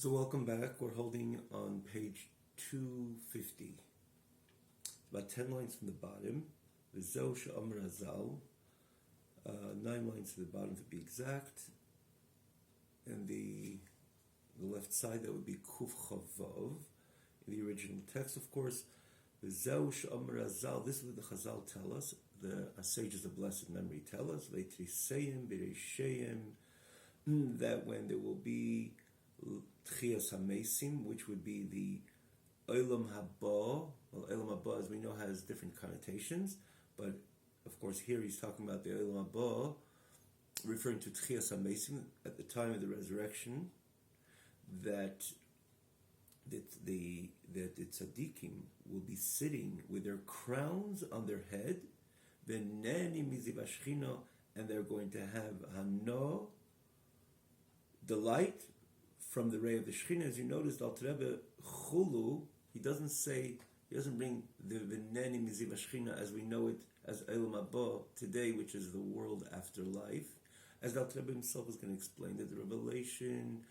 So welcome back. We're holding on page 250. About 10 lines from the bottom. V'zeu she'amar Hazal. 9 lines to the bottom to be exact. And the left side, that would be Kuf Chavav. In the original text, of course. V'zeu she'amar Hazal. This is what the Chazal tell us. The sages of blessed memory tell us. V'triseyim b'reisheyim. That when there will be Tchias HaMesim, which would be the Olam Haba. Well, Olam Haba, as we know, has different connotations, but of course here he's talking about the Olam Haba, referring to Tchias HaMesim at the time of the resurrection, that the tzaddikim will be sitting with their crowns on their head, and they're going to have Hano, delight from the ray of the Shekhinah. As you noticed, Al Rebbe Chulu, he doesn't bring the V'neni Miziv Shekhinah as we know it as Olam Haba today, which is the world after life. As Al Rebbe himself is going to explain, that the revelation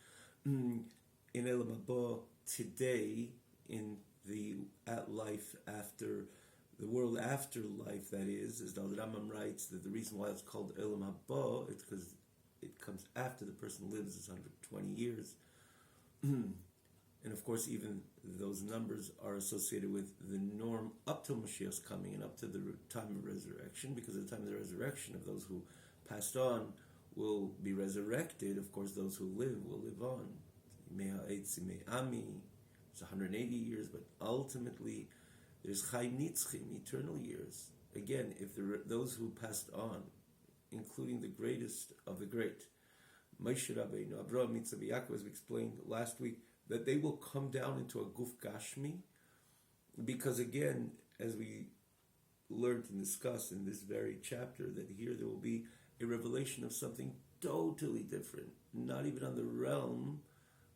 in Olam Haba today, in the life after, the world after life, that is, as the Rambam writes, that the reason why it's called Olam Haba, it's because it comes after the person lives his 120 years. And of course, even those numbers are associated with the norm up to Mashiach's coming and up to the time of resurrection, because at the time of the resurrection of those who passed on will be resurrected. Of course, those who live will live on. It's 180 years, but ultimately there's Chaim Nitzchim, eternal years. Again, if those who passed on, including the greatest of the great, Moshe Rabbeinu, Avraham, Yitzchak, Yaakov, as we explained last week, that they will come down into a guf gashmi, because again, as we learned and discussed in this very chapter, that here there will be a revelation of something totally different, not even on the realm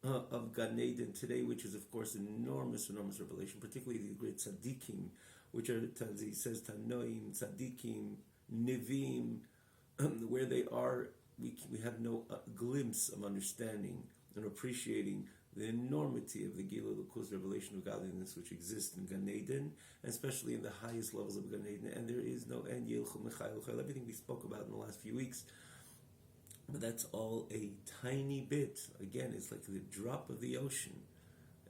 of Gan Eden today, which is of course an enormous revelation, particularly the great tzaddikim, which are, as he says, Tanoim, tzaddikim, Nivim, where they are, we have no glimpse of understanding and appreciating the enormity of the Gilui L'Kuz, revelation of godliness, which exists in Gan Eden, and especially in the highest levels of Gan Eden, and there is no end, everything we spoke about in the last few weeks. But that's all a tiny bit. Again, it's like the drop of the ocean,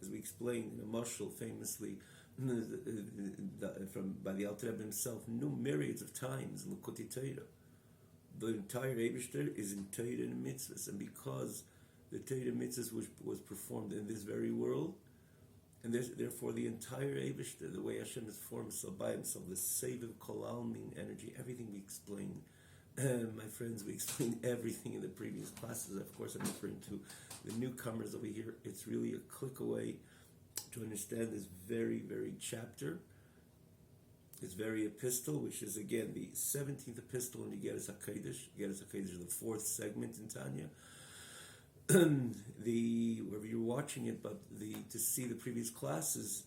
as we explained in a mashal famously by the Alter Rebbe himself, myriads of times in L'Kutei Torah. The entire Eibishter is in Torah and mitzvahs, and because the Torah mitzvahs was performed in this very world, and therefore the entire Eibishter, the way Hashem is formed so by himself, the Seviv Kol Almin energy, everything we explained, my friends, we explained everything in the previous classes. Of course, I'm referring to the newcomers over here. It's really a click away to understand this very, very chapter. This very epistle, which is again the 17th epistle in Yigeres HaKodesh. Yigeres HaKodesh is the 4th segment in Tanya. Wherever you're watching it, but to see the previous classes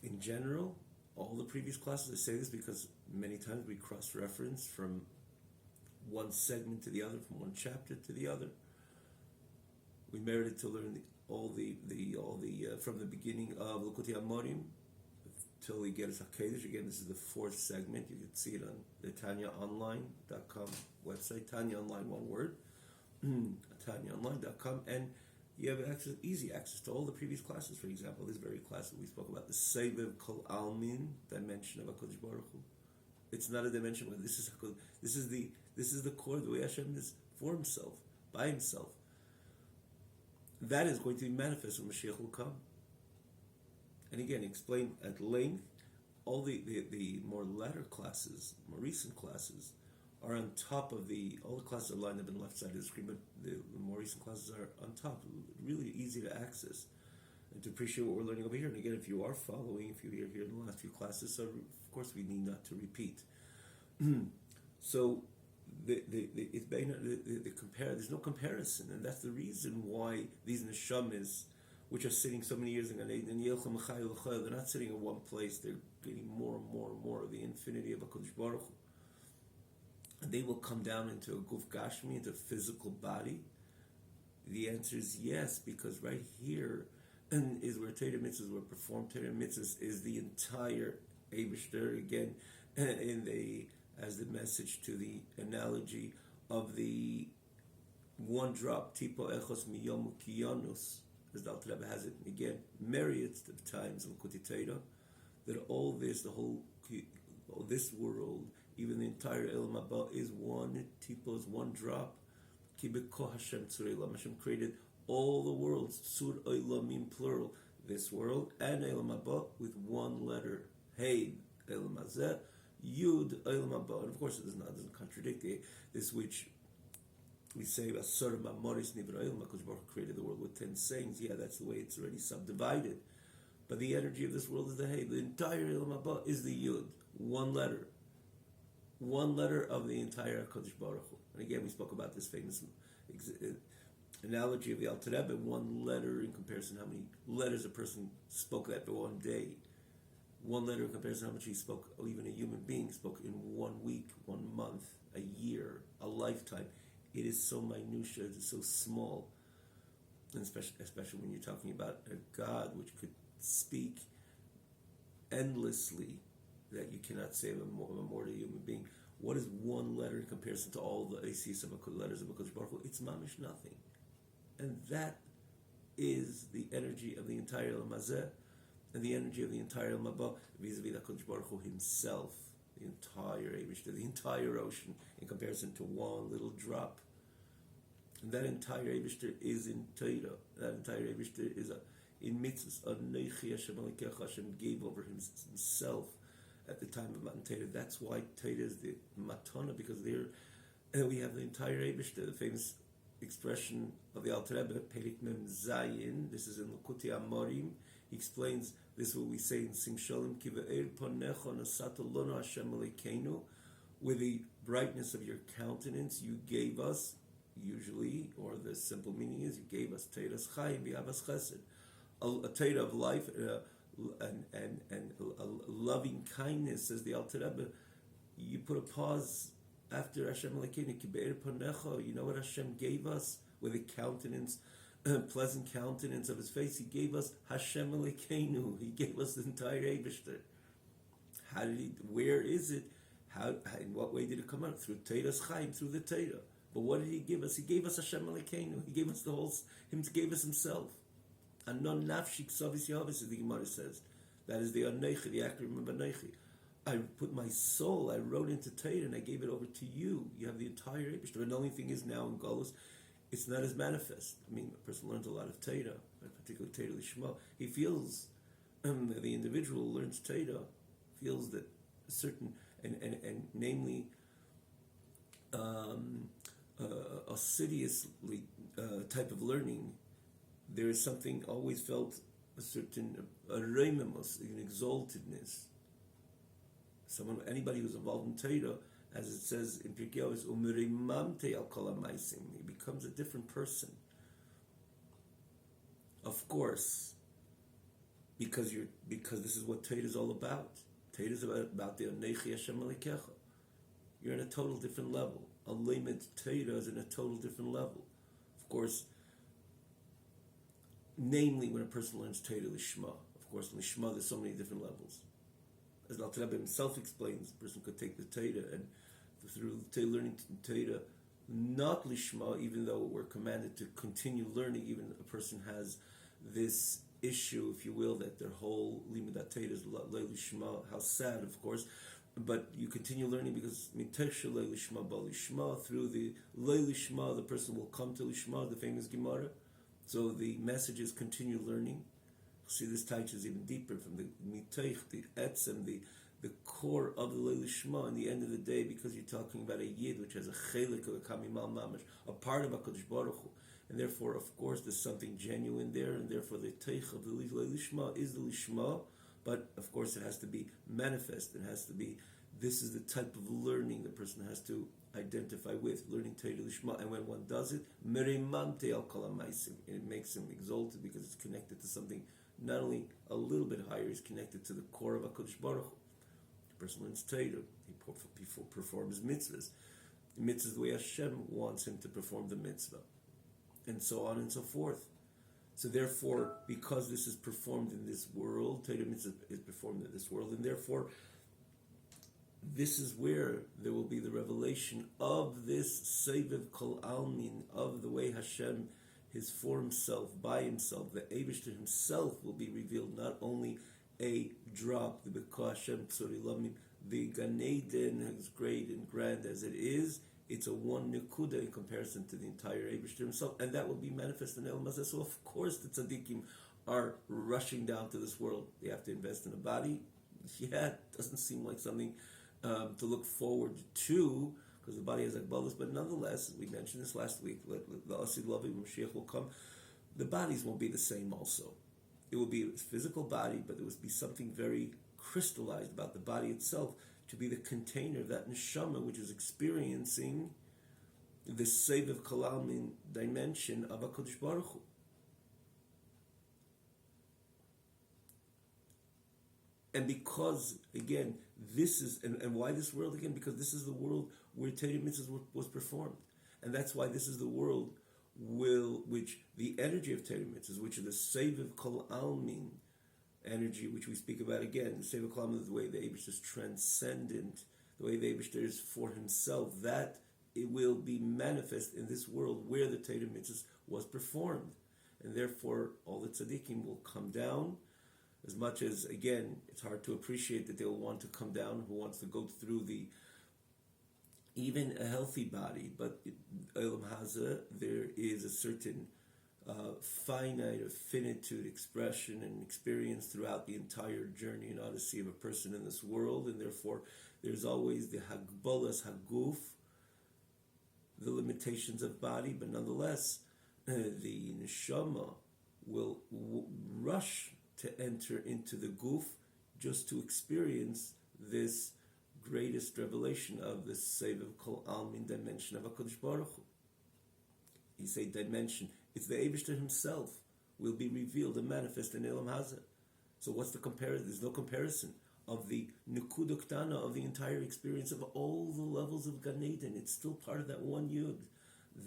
in general, all the previous classes, I say this because many times we cross-reference from one segment to the other, from one chapter to the other. We merited to learn all the from the beginning of L'Kutei Amorim till we get Yigeres HaKodesh. Again, this is the 4th segment. You can see it on the TanyaOnline.com website. Tanya Online, one word. TanyaOnline.com, and you have easy access to all the previous classes. For example, this very class that we spoke about, the Seviv Kol Almin dimension of HaKadosh Baruch Hu. It's not a dimension where this is the core, the way Hashem is for himself, by himself. That is going to be manifest when Mashiach will come. And again, explain at length, all the more latter classes, more recent classes, are on top of all the classes are lined up on the left side of the screen, but the more recent classes are on top, really easy to access and to appreciate what we're learning over here. And again, if you are following, if you're here in the last few classes, so of course we need not to repeat. So there's no comparison, and that's the reason why these neshamas, which are sitting so many years in Gan Eden, they're not sitting in one place, they're getting more and more and more of the infinity of HaKadosh Baruch Hu. And they will come down into a guf gashmi, into a physical body, The answer is yes, because right here is where Torah mitzvahs were performed. Torah mitzvahs is the entire Eibishter, again, as the message to the analogy of the one drop, tipo echos miyom kiyanus, as the Alter Rebbe has it again, myriads of times in Kuti Torah, that all this, this world, even the entire Elam Haba, is one tipo, is one drop. Kibeko Hashem Tzur Hashem created all the worlds, Tzur Olamim plural, this world, and Elam Haba with one letter, Hey, Elam Hazeh, Yud, Elam Haba. And of course, it doesn't contradict this which we say, Asar Mamoris Nivra Elam, because Baruch created the world with 10 sayings. Yeah, that's the way it's already subdivided. But the energy of this world is the Hey. The entire Elam Haba is the Yud, one letter. One letter of the entire HaKadosh Baruch Hu. And again, we spoke about this famous analogy of the Alter Rebbe, one letter in comparison how many letters a person spoke that for one day. One letter in comparison how much he spoke, or even a human being spoke in 1 week, 1 month, a year, a lifetime. It is so minutiae, it is so small. And especially when you're talking about a God which could speak endlessly, that you cannot say of a mortal human being. What is one letter in comparison to all the ACs of letters of HaKadosh Baruch Hu? It's mamish nothing. And that is the energy of the entire Elam Hazeh and the energy of the entire Elam Haba vis-a-vis the HaKadosh Baruch Hu himself, the entire Eibishter, the entire ocean, in comparison to one little drop. And that entire Eibishter is in Torah. That entire Eibishter is in mitzvahs. Anochi Hashem Elokecha, Hashem gave over himself at the time of Matan Torah. That's why Torah is the matana, because there we have the entire Eibishter, the famous expression of the Alter Rebbe, Perik Mem Zayin. This is in Lukuti Amorim. He explains this is what we say in Sim Shalom, Ki ve'er ponecha nasata lono Hashem Elokeinu, with the brightness of your countenance you gave us, usually, or the simple meaning is you gave us Torah's Chaim v'Avas Chesed, a Torah of life, and a loving kindness, says the Alter Rebbe. You put a pause after Hashem Elokeinu, Ki be'er ponecha. You know what Hashem gave us with a countenance, pleasant countenance of His face? He gave us Hashem Elokeinu. He gave us the entire Eibishter. How did He? Where is it? How? In what way did it come out? Through Torah's Chaim, through the Torah. But what did He give us? He gave us Hashem Elokeinu. He gave us the whole. He gave us Himself. Anon nafshik savis yavis, the Gemara says. That is the Anochi, the acronym of Anochi. I put my soul, I wrote into Torah, and I gave it over to you. You have the entire Eibishter. And the only thing is now in Golus, it's not as manifest. I mean, a person learns a lot of Torah, particularly Torah Lishma. He feels, the individual who learns Torah, feels that a certain, and namely, assiduously type of learning, there is something always felt, a certain reimemus, an exaltedness. Anybody who's involved in Torah, as it says in Pirkei Avos, umerimamte al kol hamaisim, he becomes a different person. Of course, because this is what Torah is all about. Torah is about the Anochi Hashem Elokecha. You're in a total different level. A limit Torah is in a total different level. Of course, namely when a person learns Torah Lishma. Of course, in Lishma there's so many different levels. As Alter Rebbe himself explains, a person could take the Torah and through learning Torah, not Lishma, even though we're commanded to continue learning, even a person has this issue, if you will, that their whole Limudat Torah is Lishma. How sad, of course. But you continue learning because Mitesha Lishma Ba Lishma, through the Lishma, the person will come to Lishma, the famous Gemara. So the message is continue learning. See, this touches even deeper from the Miteich, the Etzem, the core of the Leil Shema. In the end of the day, because you're talking about a Yid which has a chelik of a Kamimal Mamash, a part of HaKadosh Baruch Hu, and therefore, of course, there's something genuine there, and therefore the Teich of the Leil Shema is the Lishma, but of course it has to be manifest. It has to be. This is the type of learning the person has to identify with, learning Torah Lishma, and when one does it, merimamte al kol hamaisim, it makes him exalted because it's connected to something not only a little bit higher, it's connected to the core of HaKadosh Baruch Hu. The person learns Torah, he performs mitzvahs. The mitzvah is the way Hashem wants him to perform the mitzvah. and so on and so forth. So therefore, because this is performed in this world, Torah mitzvah is performed in this world, and therefore, this is where there will be the revelation of this Seviv Kol Almin, of the way Hashem, His for Himself, by Himself, the Eibishter Himself will be revealed, not only a drop, the B'ka Hashem Tzori Lamim, the Gan Eden, as great and grand as it is, it's a one nekuda in comparison to the entire Eibishter Himself, and that will be manifest in El Mazeh. So of course the tzaddikim are rushing down to this world. They have to invest in a body. Yeah, it doesn't seem like something to look forward to, because the body has agbalas, but nonetheless, we mentioned this last week, the Asid Lavi Mashiach will come, the bodies won't be the same also. It will be a physical body, but there will be something very crystallized about the body itself, to be the container of that neshama which is experiencing the Seviv Kalalmin dimension of HaKadosh Baruch Hu. And because, again, this is, and why this world again? Because this is the world where Torah Mitzvah was performed. And that's why this is the world which the energy of Torah Mitzvah, which is the Seviv Kol Almin energy, which we speak about again, the Seviv Kol Almin is the way the Eibishter is transcendent, the way the Eibishter is for Himself, that it will be manifest in this world where the Torah Mitzvah was performed. And therefore, all the tzaddikim will come down. As much as, again, it's hard to appreciate that they'll want to come down, who wants to go through even a healthy body, but Olam Hazeh, there is a certain finite finitude, expression, and experience throughout the entire journey and odyssey of a person in this world, and therefore there's always the Hagbolas Haguf, the limitations of body, but nonetheless, the Neshama will rush to enter into the guf just to experience this greatest revelation of the Seviv Kol Almin dimension of HaKadosh Baruch Hu. You say dimension, it's the Eibishter Himself will be revealed and manifest in Elam Hazeh. So what's the comparison? There's no comparison of the Nekuda Ktana, of the entire experience of all the levels of Gan Eden. It's still part of that one Yud,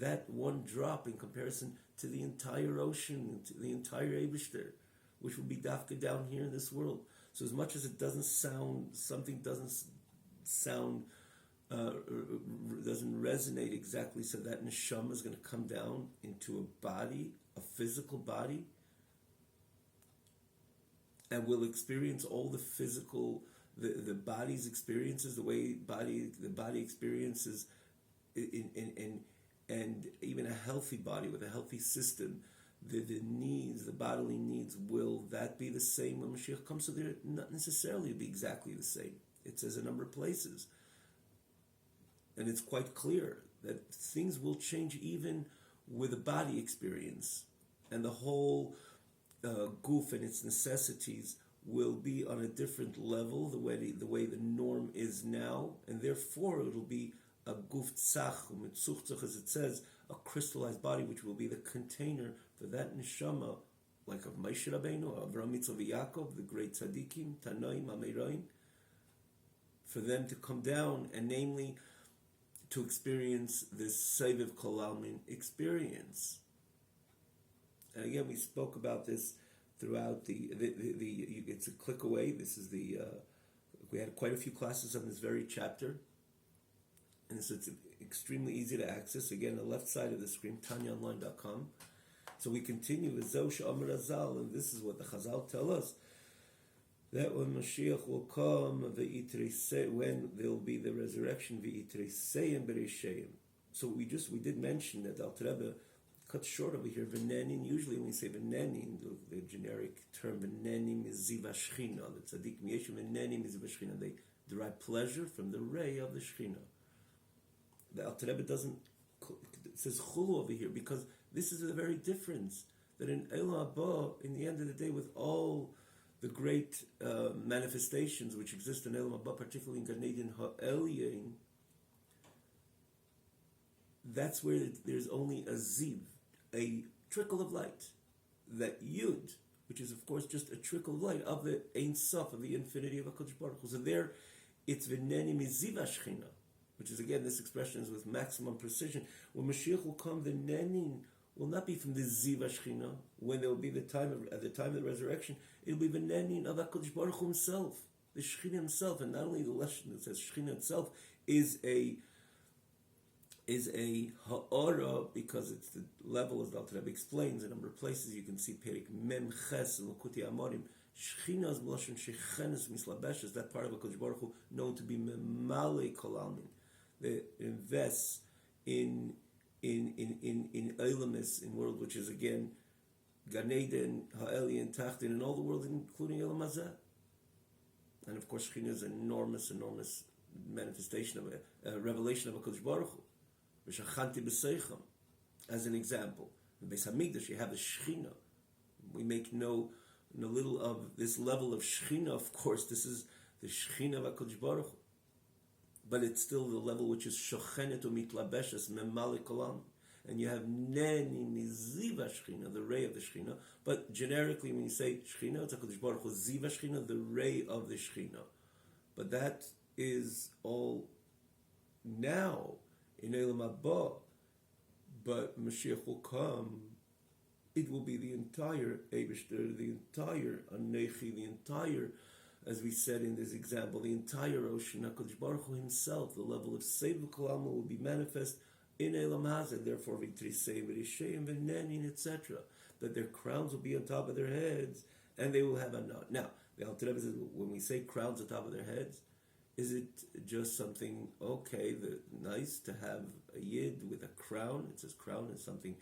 that one drop in comparison to the entire ocean, to the entire Eibishter, which will be dafka down here in this world. So as much as it doesn't sound, something doesn't sound, doesn't resonate exactly, so that neshama is going to come down into a body, a physical body, and will experience all the physical, the body's experiences, the way the body experiences, and even a healthy body with a healthy system, the needs, the bodily needs, will that be the same when Mashiach comes? So they're not necessarily be exactly the same. It says a number of places. And it's quite clear that things will change even with a body experience. And the whole guf and its necessities will be on a different level, the way the norm is now. And therefore it'll be a guf tzach, as it says, a crystallized body, which will be the container for that neshama, like of Moshe Rabbeinu, Avraham, Yitzchak, Yaakov, the great tzaddikim, Tanoim, Ameroim, for them to come down and namely to experience this Seviv Kol Almin experience. And again, we spoke about this throughout it's a click away. This is we had quite a few classes on this very chapter. And so it's extremely easy to access. Again, the left side of the screen, tanyaonline.com. So we continue with Zosh Amar Azal, and this is what the Chazal tell us, that when Mashiach will come, when there will be the resurrection, so we did mention that Alter Rebbe cut short over here, V'nenin. Usually when we say V'nenin, the generic term V'nenin is Ziva Shechina, the Tzaddik Miyeshu V'nenin is Ziva Shechina. They derive pleasure from the ray of the Shechina. The Alter Rebbe doesn't, it says Chulu over here, because this is the very difference, that in Elam Haba, in the end of the day, with all the great manifestations which exist in Elam Haba, particularly in Gan Eden Ha'elyon, that's where there's only a ziv, a trickle of light, that yud, which is of course just a trickle of light of the Ein Sof, of the infinity of HaKadosh Baruch Hu. So there, it's v'neni miziva shechina, which is again, this expression is with maximum precision. When Mashiach will come, the nenin will not be from the Ziva Shechina. When there will be at the time of the resurrection, it will be the Nenin of HaKadosh Baruch Hu himself, the Shechina himself, and not only the lesson that says Shechina itself is a ha'ara, because it's the level, as the Alter Rebbe explains in a number of places. You can see Perik Mem Ches and L'Kutei Amorim. Shechina is Melashon Shechenes Mislabeshes, that part of HaKadosh Baruch Hu known to be Memale Kol Almin, that invests in Eilamis, in world which is again Gan Eden, Ha'eli, Tachtin, and all the world, including Elam Hazeh. And of course, Shechina is an enormous manifestation of a revelation of HaKadosh Baruch Hu. V'shachanti b'seicham, as an example. In Beis Hamikdash, you have the Shechina. We make no little of this level of Shechina. Of course, this is the Shechina of HaKadosh Baruch Hu. But it's still the level which is shochenet or mitlabeshes memalik olam, and you have neni miziva shechina, the ray of the shechina. But generically, when you say shechina, it's HaKadosh Baruch Hu ziva shechina, the ray of the shechina. But that is all now in Elam Haba. But Mashiach will come. It will be the entire Eibishter, the entire Anechi, the entire, as we said in this example, the entire ocean, HaKadosh Baruch Hu himself, the level of Seiv Kol will be manifest in Elam Hazeh, therefore V'trisei V'risheim V'nenin, etc. That their crowns will be on top of their heads, and they will have a nod. Now, the Alter Rebbe says, when we say crowns on top of their heads, is it just something, okay, nice to have a Yid with a crown? It says crown is something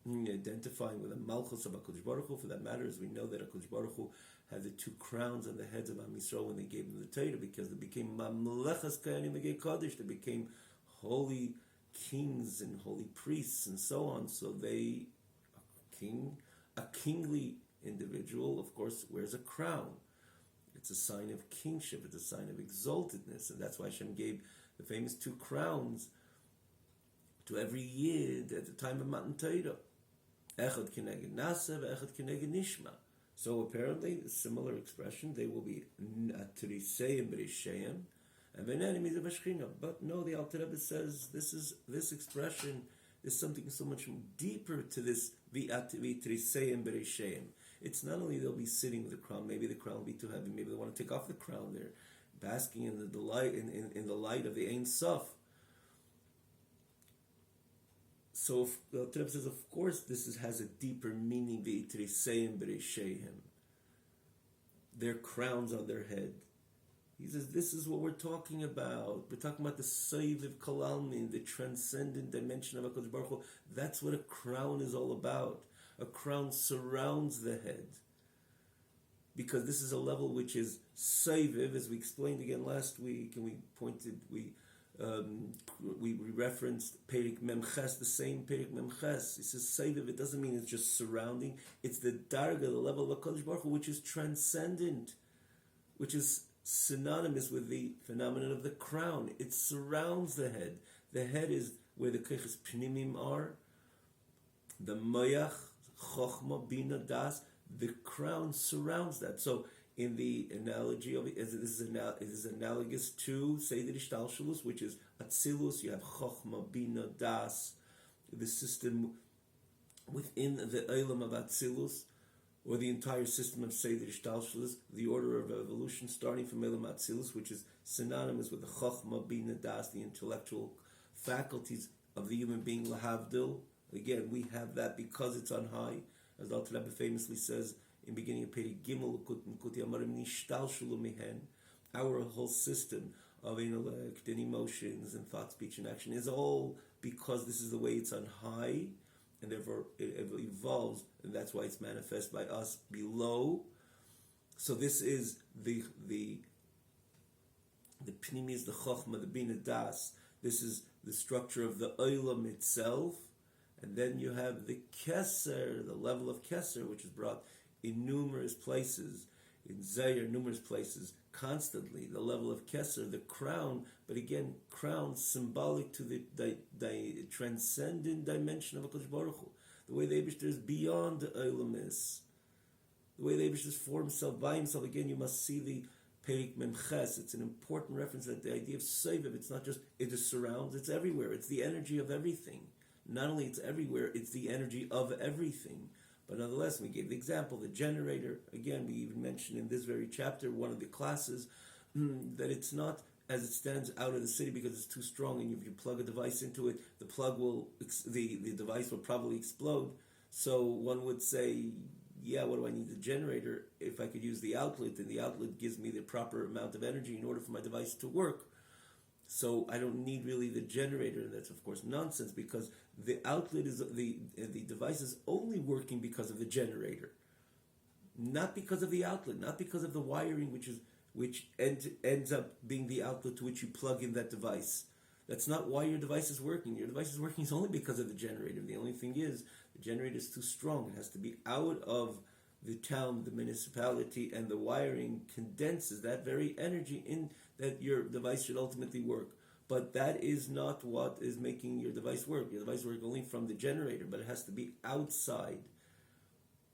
identifying with a Malchus of HaKadosh Baruch Hu. For that matter, as we know that HaKadosh Baruch Hu had the two crowns on the heads of Am Yisrael when they gave them the Torah, because they became Mamlechas Kayanim V'Gei Kodesh, they became holy kings and holy priests and so on. So a kingly individual, of course, wears a crown. It's a sign of kingship, it's a sign of exaltedness, and that's why Hashem gave the famous two crowns to every Yid at the time of Matan Torah. Echad Keneged Nasa, Echad Keneged Nishma. So apparently, a similar expression, they will be Atrisei and Berisheim, and Venenim is a Vashchina. But no, the Alter Rebbe says this expression is something so much deeper to this Vitrisei and Berisheim. It's not only they'll be sitting with the crown, maybe the crown will be too heavy, maybe they want to take off the crown, they're basking in the delight in the light of the Ein Sof. So the Alter Rebbe says, of course, this has a deeper meaning. V'itriseiim b'reisheihim, their crowns on their head. He says, this is what we're talking about. We're talking about the Seiv Kol Almin, the transcendent dimension of HaKadosh Baruch Hu. That's what a crown is all about. A crown surrounds the head, because this is a level which is Seiv, as we explained again last week, and we referenced Perik Memches, the same Perik Memches. It says Seiv. It doesn't mean it's just surrounding. It's the Darga, the level of HaKadosh Baruch Hu, which is transcendent, which is synonymous with the phenomenon of the crown. It surrounds the head. The head is where the Keches Pnimim are, the Moyach, Chochma, Bina, Das. The crown surrounds that. So in the analogy of it, this is analogous to Seder Ishtalshalus, which is Atzilus. You have Chochma, Bina, Das, the system within the Eilam of Atzilus, or the entire system of Seder Ishtalshalus, the order of evolution starting from Eilam Atzilus, which is synonymous with the Chochma, Bina, Das, the intellectual faculties of the human being, Lahavdil. Again, we have that because it's on high, as the Alter Rebbe famously says in beginning of Peri Gimel, our whole system of intellect and emotions and thought, speech, and action is all because this is the way it's on high, and therefore it evolves, and that's why it's manifest by us below. So this is the Pnimis, the Chochma, the Bina Das. This is the structure of the Olam itself. And then you have the Keser, the level of Keser, which is brought in numerous places, in Zayir, numerous places, constantly. The level of Keser, the crown, but again, crown symbolic to the transcendent dimension of HaKadosh Baruch Hu. The way the Eibishter is beyond the Olamis. The way the Eibishter is for himself, by himself. Again, you must see the Perik Memches. It's an important reference that the idea of Seiv, it's not just, it just surrounds, it's everywhere. It's the energy of everything. not only it's everywhere, it's the energy of everything. But nonetheless, we gave the example, the generator. Again, we even mentioned in this very chapter, one of the classes, that it's not as it stands out of the city because it's too strong, and if you plug a device into it, the device will probably explode. So one would say, yeah, what do I need the generator if I could use the outlet, and the outlet gives me the proper amount of energy in order for my device to work. So I don't need really the generator. That's of course nonsense, because the outlet is the device is only working because of the generator, not because of the outlet, not because of the wiring, which ends up being the outlet to which you plug in that device. That's not why your device is working. Your device is working only because of the generator. The only thing is, the generator is too strong. It has to be out of the town, the municipality, and the wiring condenses that very energy in that your device should ultimately work. But that is not what is making your device work. Your device works only from the generator, but it has to be outside,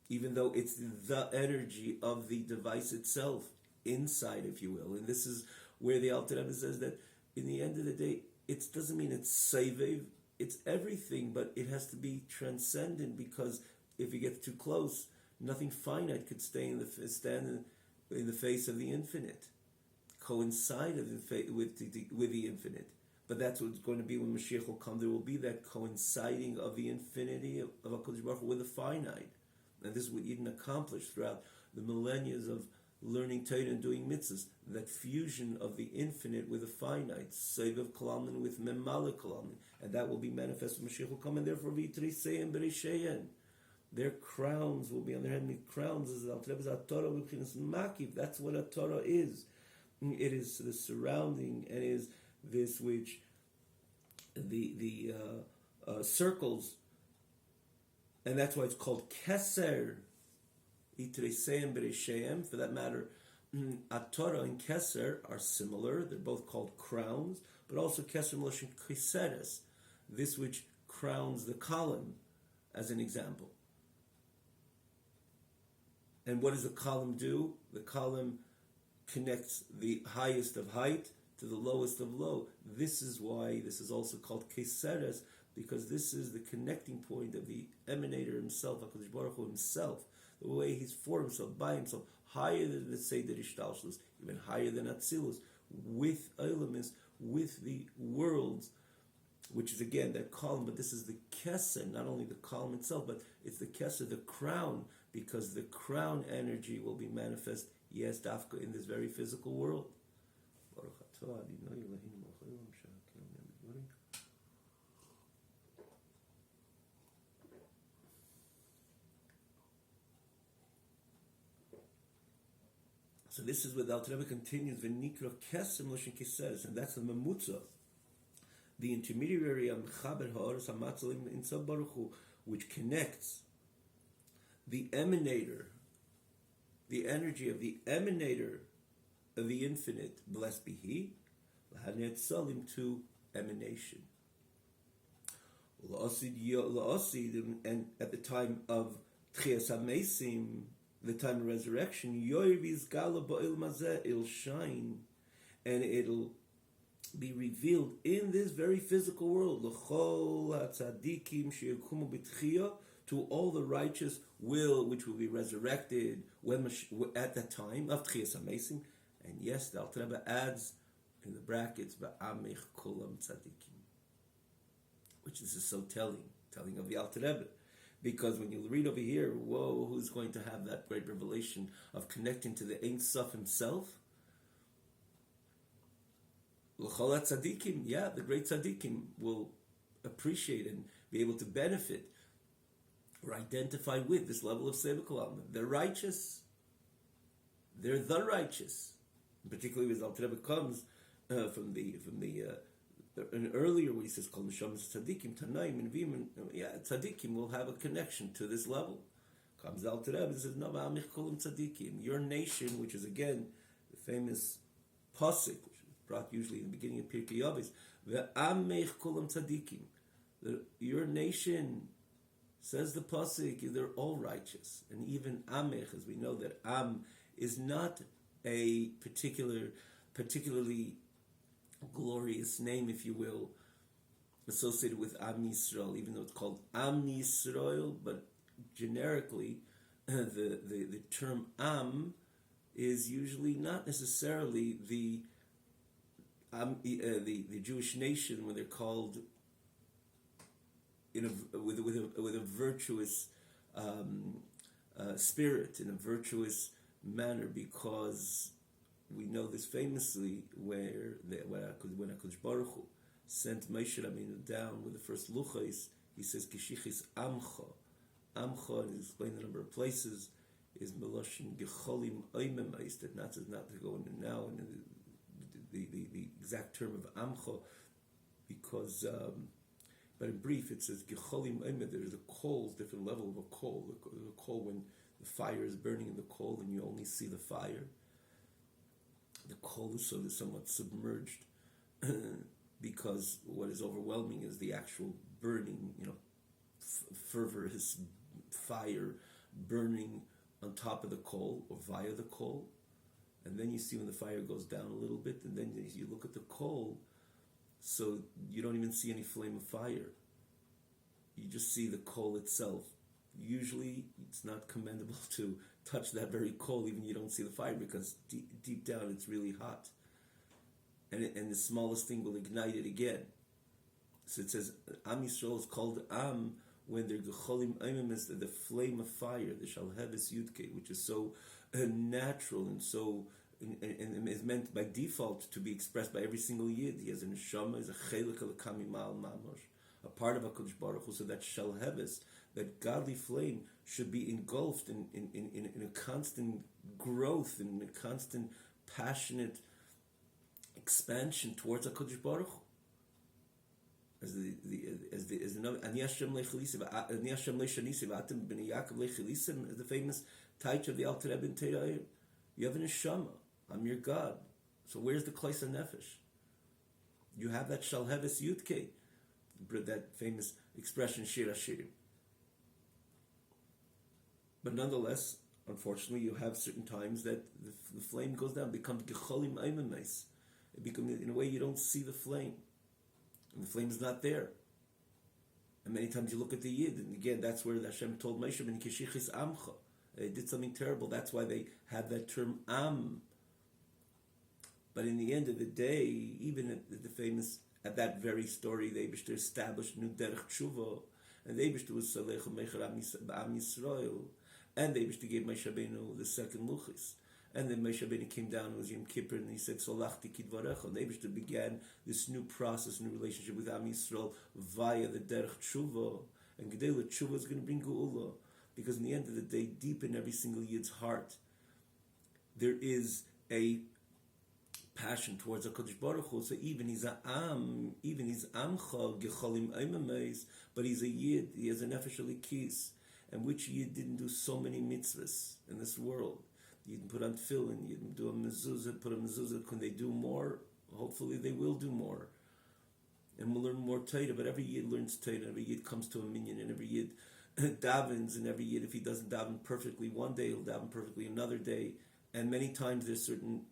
even though it's the energy of the device itself, inside, if you will. And this is where the Alter Rebbe says that in the end of the day, it doesn't mean it's Seivev, it's everything, but it has to be transcendent, because if you get too close, nothing finite could stand in the face of the infinite, coincide with the infinite. But that's what it's going to be when Mashiach will come. There will be that coinciding of the infinity of HaKadosh Baruch Hu with the finite. And this is what Eden accomplished throughout the millennia of learning Torah and doing mitzvahs, that fusion of the infinite with the finite, Sevev Kalamnin with Memale Kalamnin, and that will be manifest when Mashiach will come, and therefore V'Treiseim B'Reishein. Their crowns will be on their head. Crowns is Al Torah V'Chinas Makiv. That's what a Torah is. It is the surrounding, and is this which the circles, and that's why it's called Keser. For that matter, Torah and Keser are similar. They're both called crowns, but also Keser Meloshin Keseres, this which crowns the column, as an example. And what does the column do? The column connects the highest of height to the lowest of low. This is why this is also called Keseres, because this is the connecting point of the emanator himself, HaKadosh Baruch Hu himself. The way he's for himself, by himself, higher than the Seder Ishtalshlus, even higher than Atzilus, with Eilamis, with the worlds, which is again that column, but this is the Keser, not only the column itself, but it's the Keser, the crown, because the crown energy will be manifest, yes, Dafka, in this very physical world. So this is what the Alter Rebbe continues, V'nikra Kesem L'shen Keseres, and that's the Mamutza, the intermediary of Mechaber Ha'oros HaMatzalim in Tzad Baruch Hu, which connects the emanator, the energy of the emanator of the infinite, blessed be He, L'hanetzalim, to emanation. La'asid, and at the time of Tchias HaMesim, the time of resurrection, it'll shine, and it'll be revealed in this very physical world. To all the righteous which will be resurrected at that time of Tchias HaMesim. And yes, the Alter Rebbe adds in the brackets, Ba'amech Kulam Tzadikim, which this is so telling of the Alter Rebbe. Because when you read over here, whoa, who's going to have that great revelation of connecting to the Ein Sof himself? L'chol tzadikim, yeah, the great tzadikim will appreciate and be able to benefit or identify with this level of Seva Kolam. They're righteous. They're the righteous. And particularly as Alter Rebbe comes from the an earlier where he says Kol Neshamas Tzadikim Tanaim and Vim, Tzadikim will have a connection to this level. Comes the Alter Rebbe and says, No, Ba'amich Kolam Tzadikim. Your nation, which is again the famous pasuk, which is brought usually in the beginning of Pirkei Avos, Ve'amich Kolam Tzadikim. Your nation, says the pasuk, they're all righteous, and even Amech, as we know that Am is not a particularly glorious name, if you will. associated with Am Yisrael, even though it's called Am Yisrael, but generically, the term Am is usually not necessarily the Jewish nation when they're called with a virtuous spirit, in a virtuous manner, because we know this famously when HaKadosh Baruch Hu sent Moshe Rabbeinu down with the first luchos, he says Kishichis Amcha. Amcha, and he's explained a number of places, is Meloshin Gecholim Oimemais, that not to go into now into the exact term of Amcha, because but in brief it says Gecholim Oimem, there's a coal, different level of a coal. The coal, when the fire is burning in the coal and you only see the fire, the coal is somewhat submerged because what is overwhelming is the actual burning, fervor, his fire burning on top of the coal or via the coal. And then you see when the fire goes down a little bit, and then you look at the coal, so you don't even see any flame of fire. You just see the coal itself. Usually it's not commendable to touch that very coal, even you don't see the fire, because deep down it's really hot. And the smallest thing will ignite it again. So it says Am Yisrael is called Am when they're Gecholim Oimem, is the flame of fire, the Shalheves Yudke, which is so natural and so and is meant by default to be expressed by every single Yid. He has a neshama, is a chelik al-kami ma'al mamash, a part of HaKadosh Baruch Hu, so that Shalheves, that godly flame, should be engulfed in a constant growth, in a constant passionate expansion towards HaKadosh Baruch Hu. As the famous taich of the Alter Rebbe in Teira'ir, you have a neshama, I'm your God. So where's the Klais HaNefesh? You have that Shalheves Yudke, that famous expression Shir HaShirim. But nonetheless, unfortunately, you have certain times that the flame goes down, becomes Gecholim Oimemais. It becomes, in a way, you don't see the flame. And the flame is not there. And many times you look at the Yid, and again, that's where Hashem told Moshe, "Ben Kishichis Amcha." They did something terrible. That's why they had that term Am. But in the end of the day, even at at that very story, the Eibishter established New Derech Tshuva, and the Eibishter was Salech Mecher Am Yisrael, and the Eibishter gave Moshe Rabbeinu the second Luchis. And then Moshe Rabbeinu came down, it was Yom Kippur, and he said, Solachti Kidvarecha. And the Eibishter began this new process, new relationship with Am Yisrael via the Derech Tshuva. And Gedela Tshuva is going to bring Geula. Because in the end of the day, deep in every single Yid's heart, there is a passion towards HaKadosh Baruch Hu. So even he's Amcha, Gecholim Oimemais, but he's a Yid, he has a Nefesh Elikis. And which Yid didn't do so many mitzvahs in this world? You can put on tefillin, you can do a mezuzah, put a mezuzah. Can they do more? Hopefully they will do more. And we'll learn more Torah, but every Yid learns Torah, every Yid comes to a minyan, and every Yid davens, and every Yid, if he doesn't daven perfectly one day, he'll daven perfectly another day. And many times there's certain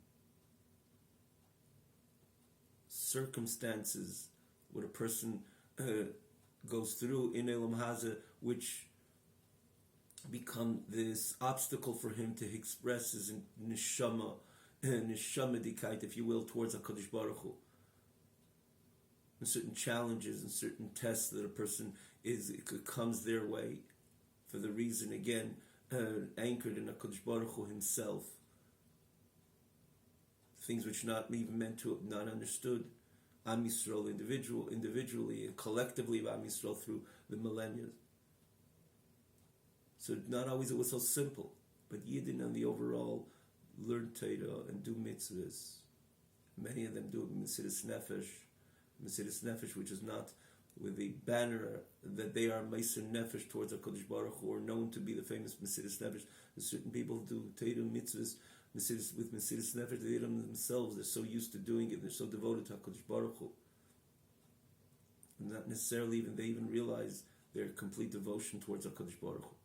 circumstances what a person goes through in Elam Haza, which become this obstacle for him to express his neshama dikait, if you will, towards HaKadosh Baruch Hu. And certain challenges and certain tests that a person comes their way for the reason, again, anchored in HaKadosh Baruch Hu himself. Things which not even meant to, not understood. Am Yisrael individually and collectively of Am Yisrael through the millennia. So not always it was so simple, but Yidden on the overall learn Torah and do mitzvahs. Many of them do Mesiras Nefesh, which is not with the banner that they are Meiser Nefesh towards HaKadosh Baruch Hu, or known to be the famous Mesiras Nefesh. And certain people do Torah mitzvahs with Mesiras Nefesh, they themselves, they're so used to doing it, they're so devoted to HaKadosh Baruch Hu. And not necessarily they even realize their complete devotion towards HaKadosh Baruch Hu.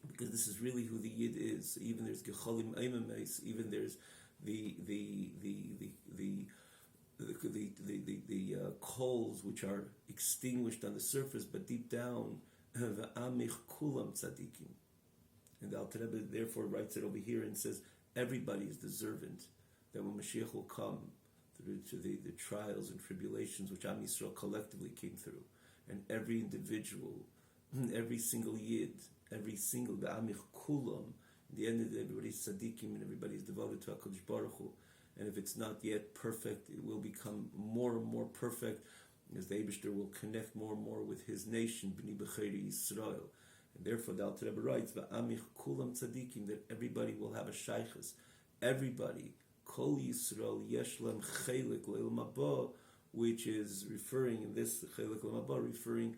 Because this is really who the Yid is. Even there's Gecholim Oimemais, even there's the the coals which are extinguished on the surface, but deep down, v'amich kulam tzadikim. And the Alter Rebbe therefore writes it over here and says, everybody is deserving that when Mashiach will come through to the trials and tribulations which Am Yisrael collectively came through, and every individual, every single yid, every single ba'amich kulam, in the end of the day, everybody's tzaddikim and everybody's devoted to HaKadosh Baruch Hu. And if it's not yet perfect, it will become more and more perfect as the Eibishter will connect more and more with his nation, B'nai B'cheri Yisrael. And therefore, the Alter Rebbe writes, "Va'amich kulam tzadikim," that everybody will have a shaychus. Everybody, Kol Yisrael Yeshlam Chelik Le'il Mabah, which is referring in this Chelik Le'il Mabah, referring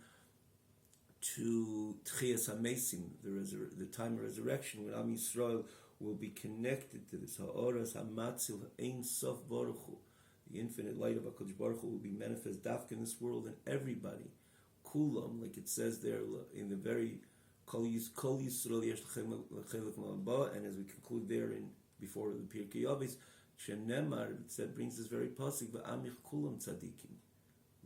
to Tchias HaMesim, the time of resurrection, when Am Yisrael will be connected to this Ha'oras HaMatzil Ein Sof Baruch Hu. The infinite light of HaKadosh Baruch Hu will be manifest dafka in this world, and everybody, Kulam, like it says there in the very Kol Yisrael Yesh Chelik Le'il, and as we conclude there in before the Pirkei Avos, Shenemar, it brings this very pasuk, V'amich Kulam Tzadikim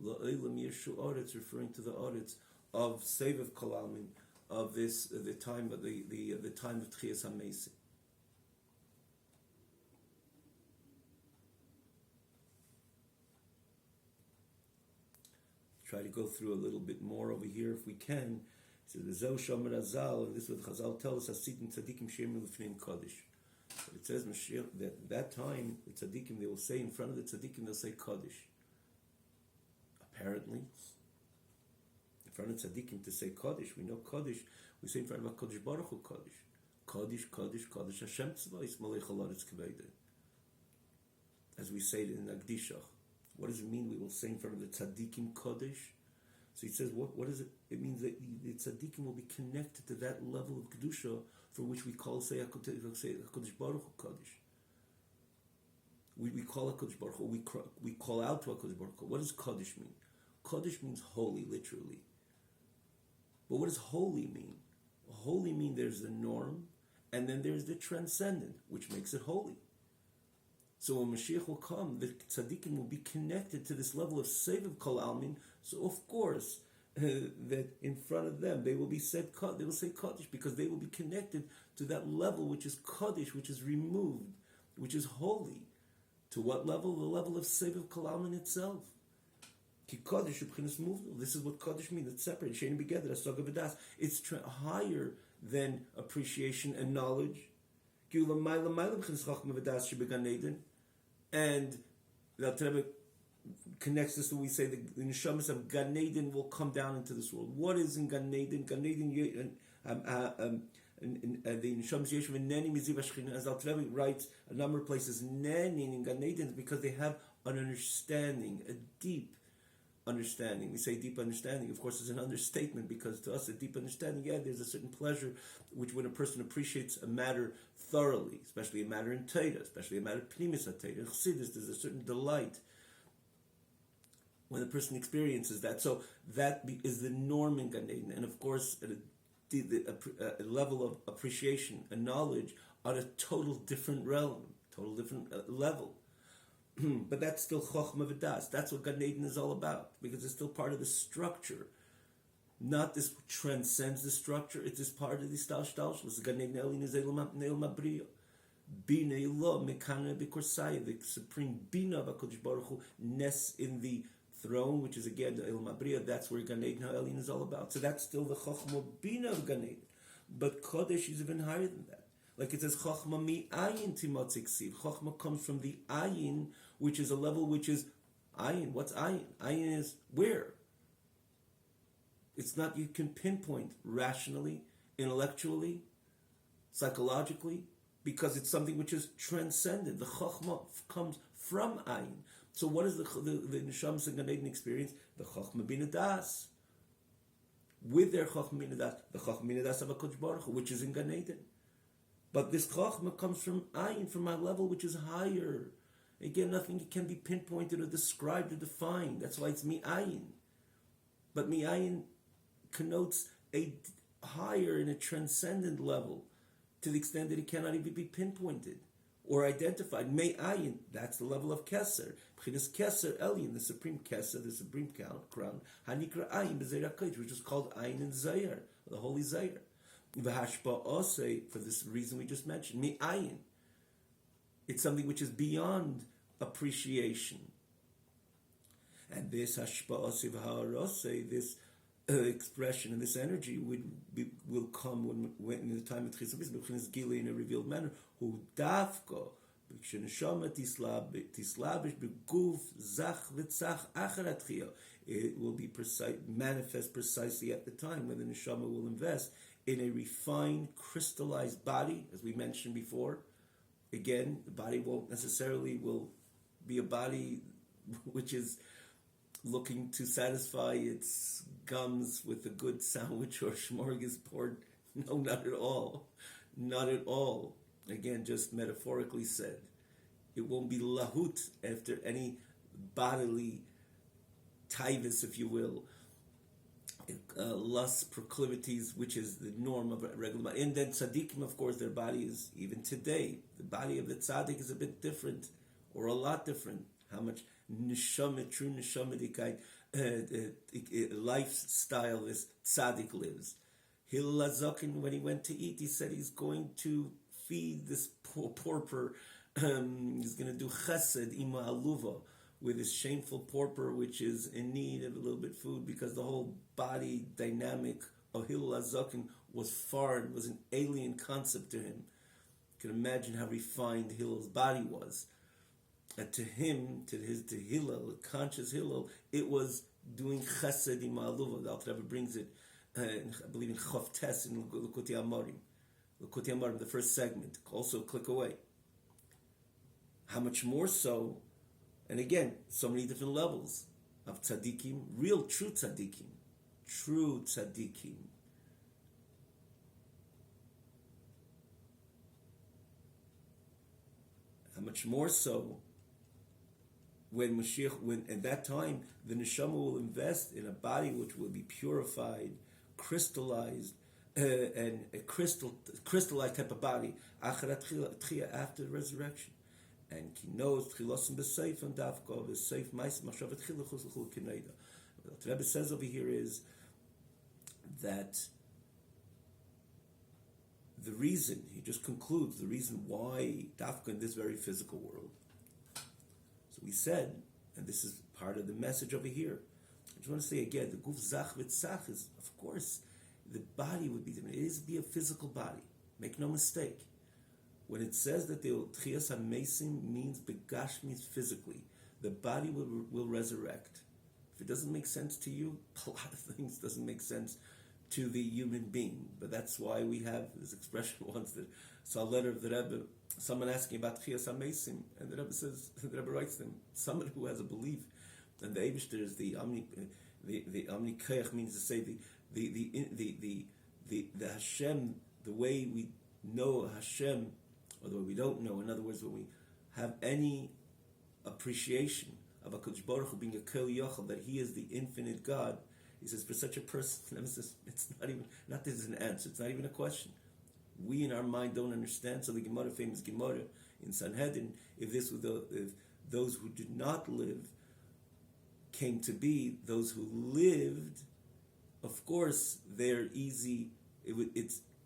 La'olam Yeshu Oretz, referring to the Oretz of Sevav Kalamin, of this the time of the time of Tchias HaMesim. Try to go through a little bit more over here if we can. So the Zeu Shomer Azal, and this is what Chazal tells us, Hasidim Tzadikim She'em Lefnim Kodesh. But it says Mashiach, that time the Tzadikim, they will say in front of the Tzadikim, they'll say Kodesh. Apparently, in front of Tzadikim to say Kodesh, we know Kodesh, we say in front of HaKadosh Baruch Hu Kodesh. Kodesh, Kodesh, Kodesh, Hashem Tzvayis Malech Halaretz Kaveda. As we say it in Agdishach. What does it mean we will say in front of the Tzadikim Kodesh? So he says, what is it? It means that the Tzadikim will be connected to that level of Kedusha for which we call, say HaKadosh Baruch Hu Kodesh. We call HaKadosh Baruch Hu, we call out to HaKadosh Baruch Hu. What does Kodesh mean? Kodesh means holy, literally. But what does holy mean? Holy means there's the norm, and then there's the transcendent, which makes it holy. So when Mashiach will come, the tzaddikim will be connected to this level of Sevav Kol Almin. So of course, that in front of them they will be said, they will say Kaddish, because they will be connected to that level which is Kaddish, which is removed, which is holy. To what level? The level of Sevav Kol Almin itself. Ki Kaddish ubchinas muvdal. This is what Kaddish means. It's separate. Shein begeder asog v'das. It's higher than appreciation and knowledge. Ki u'lamayla mayla b'chinas chachma v'das shebegan Eden. And the Alter Rebbe connects this to we say the neshamas of Gan Eden will come down into this world. What is in Gan Eden? Gan Eden, the neshamas yeshiv and neni miziv hashchina. As Alter Rebbe writes a number of places, neni in Gan Eden is because they have an understanding, a deep understanding. We say deep understanding, of course, is an understatement, because to us a deep understanding, there's a certain pleasure which when a person appreciates a matter thoroughly, especially a matter in Torah, especially a matter of Pnimis HaTorah, in Chassidus, there's a certain delight when the person experiences that. So that is the norm in Gan Eden, and of course a level of appreciation and knowledge on a total different realm, total different level. But that's still Chochmah V'das. That's what Gan Eden is all about, because it's still part of the structure. Not this transcends the structure, it's just part of the Stalstalshus. Gan Eden Elin is Elam Abriya. Bina Ilah Mekana B'Korsaya, the supreme Bina of HaKadosh Baruch Hu, Nes in the throne, which is again the Elam Abriya. That's where Gan Eden Elin is all about. So that's still the Chochmah Bina of Gan Eden. But Kodesh is even higher than that. Like it says, Chochmah mi ayin timotzik siv. Chochmah comes from the ayin, which is a level which is ayin. What's ayin? Ayin is where? It's not you can pinpoint rationally, intellectually, psychologically, because it's something which is transcended. The Chochmah comes from ayin. So what is the Neshamas and Gan Eden experience? The Chochmah Bina Das. With their Chochmah Bina Das, the Chochmah Bina Das of HaKadosh Baruch Hu, which is in Gan Eden. But this Chochmah comes from ayin, from my level which is higher. Again, nothing can be pinpointed or described or defined. That's why it's mi'ayin. But mi'ayin connotes a higher and a transcendent level, to the extent that it cannot even be pinpointed. or identified. Me'ayin, that's the level of Keser. B'chinas Keser Elyon, the supreme Keser, the supreme crown. Hanikra Ayin b'Zeir HaKodesh, which is called Ayin and Zayir, the holy Zayir. V'hashpa'asei, for this reason we just mentioned, Me'ayin. It's something which is beyond appreciation. And this hashpa'asei v'ha'arasei, this expression and this energy will come when in the time of Tchis HaBris, b'chinas Gilui in a revealed manner, hu dafka, b'ksheneshama tislabish b'guf zach v'tzach achar atchiyah. It will be manifest precisely at the time when the neshama will invest in a refined, crystallized body, as we mentioned before. Again, the body won't necessarily will be a body which is looking to satisfy its gums with a good sandwich or smorgasbord. No, not at all. Not at all. Again, just metaphorically said. It won't be lahut after any bodily taivas, if you will, lust, proclivities, which is the norm of a regular body. And then tzaddikim, of course, their body is, even today, the body of the tzaddik is a bit different, or a lot different. How much neshama, true neshama, lifestyle this tzaddik lives. Hillel HaZaken, when he went to eat, he said he's going to feed this pauper. He's going to do chesed ima aluva with this shameful pauper, which is in need of a little bit of food, because the whole body dynamic of Hillel HaZaken was foreign, was an alien concept to him. You can imagine how refined Hillel's body was. And to him, to Hillel, the conscious Hillel, it was doing chesed im ha'aluva. The Alter Rebbe brings it, I believe in Chof Tes in Likutei Amarim. Likutei Amarim, the first segment. Also click away. How much more so, and again, so many different levels of tzaddikim, real true tzaddikim. True tzaddikim. How much more so when at that time, the neshama will invest in a body which will be purified, crystallized, and a crystallized type of body, after the resurrection. And he knows tchilosim b'seif and davka b'seif ma'is machshavet chiluchus l'chul kineda. What the Rebbe says over here is that the reason, he just concludes, the reason why davka in this very physical world. So we said, and this is part of the message over here, I just want to say again, the guf zach v'tzach is, of course, the body would be different. It is be a physical body. Make no mistake. When it says that the Tchias HaMesim means begash, means physically, the body will resurrect. If it doesn't make sense to you, a lot of things doesn't make sense to the human being. But that's why we have this expression once that saw a letter of the Rebbe, someone asking about Tchias HaMesim, and the Rebbe says, the Rebbe writes them, someone who has a belief, and the Eibishter is the Omni Koach, means to say the Hashem, the way we know Hashem, or the way we don't know. In other words, when we have any appreciation of HaKadosh Baruch Hu being a Kol Yochel, that He is the infinite God, he says, for such a person, it's not even, not that it's an answer, it's not even a question. We in our mind don't understand. So the Gemara, famous Gemara in Sanhedrin, if those who did not live came to be, those who lived, of course, they're easy.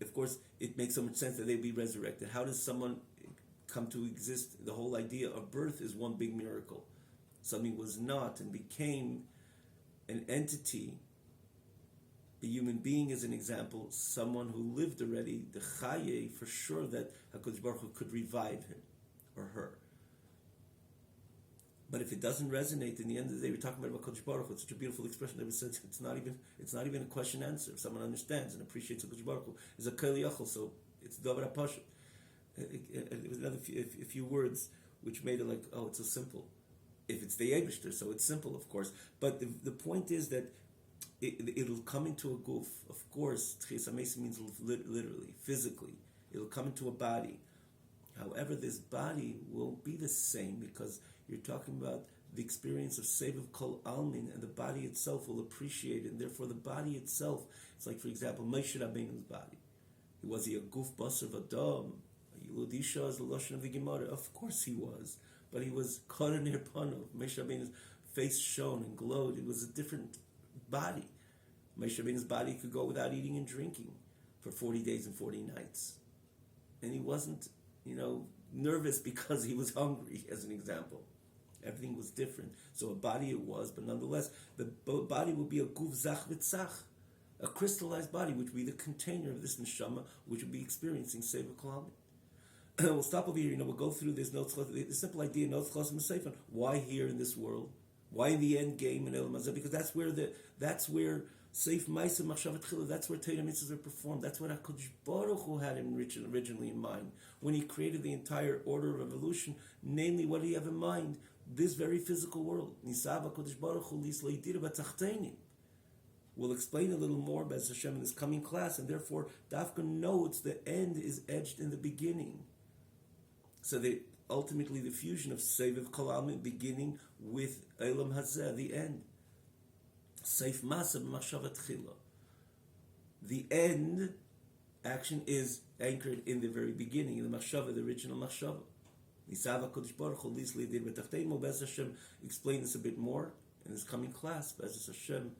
Of course, it makes so much sense that they'd be resurrected. How does someone come to exist? The whole idea of birth is one big miracle. Something was not and became an entity. A human being is an example. Someone who lived already, the Chaye, for sure that HaKadosh Baruch Hu could revive him or her. But if it doesn't resonate, in the end of the day, we're talking about HaKadosh Baruch Hu. It's such a beautiful expression that we said it's not even a question answer. If someone understands and appreciates HaKadosh Baruch Hu, is a Kol Yochel, so it's Davar HaPashut. It was another few words which made it like, oh, it's so simple. If it's the Eibishter, so it's simple, of course. But the point is that it'll come into a guf. Of course, Tchias HaMesim means literally, physically. It'll come into a body. However, this body will be the same because you're talking about the experience of Seviv Kol Almin, and the body itself will appreciate it, and therefore the body itself, it's like, for example, Moshe Rabbeinu's body. Was he a guf basar v'adam, a Yiludisha is the Lashon of the Gemara. Of course he was. But he was Koranir Pano. Moshe Rabbeinu's face shone and glowed. It was a different body. Moshe Rabbeinu's body could go without eating and drinking for 40 days and 40 nights. And he wasn't, nervous because he was hungry, as an example. Everything was different. So a body it was, but nonetheless, the body will be a guf zach v'tzach, a crystallized body, which would be the container of this neshama, which would be experiencing Seva Kalamit. We'll stop over here. We'll go through this the simple idea, why here in this world? Why in the end game in El Mazah? Because that's where Seif Maisa Machshavat Chila, that's where Torah mitzvahs are performed. That's what HaKadosh Baruch Hu had originally in mind when he created the entire order of evolution. Namely, what did he have in mind? This very physical world. Nisav HaKadosh Baruch Hu Lisleitira B'Tachteinim. We'll explain a little more about Hashem in this coming class, and therefore Dafka notes the end is edged in the beginning. So ultimately the fusion of Seviv Kalamit beginning with Eilam Hazeh, the end. Seif Masa B'Machshavat Chila. The end action is anchored in the very beginning, in the Machshava, the original Machshava. Nisav HaKadosh Baruch Hu Lisli Dir B'Tachteimu. Bez Hashem explain this a bit more in this coming class. Bez Hashem,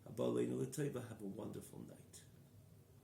Abba Leinu L'Teiva. Have a wonderful night.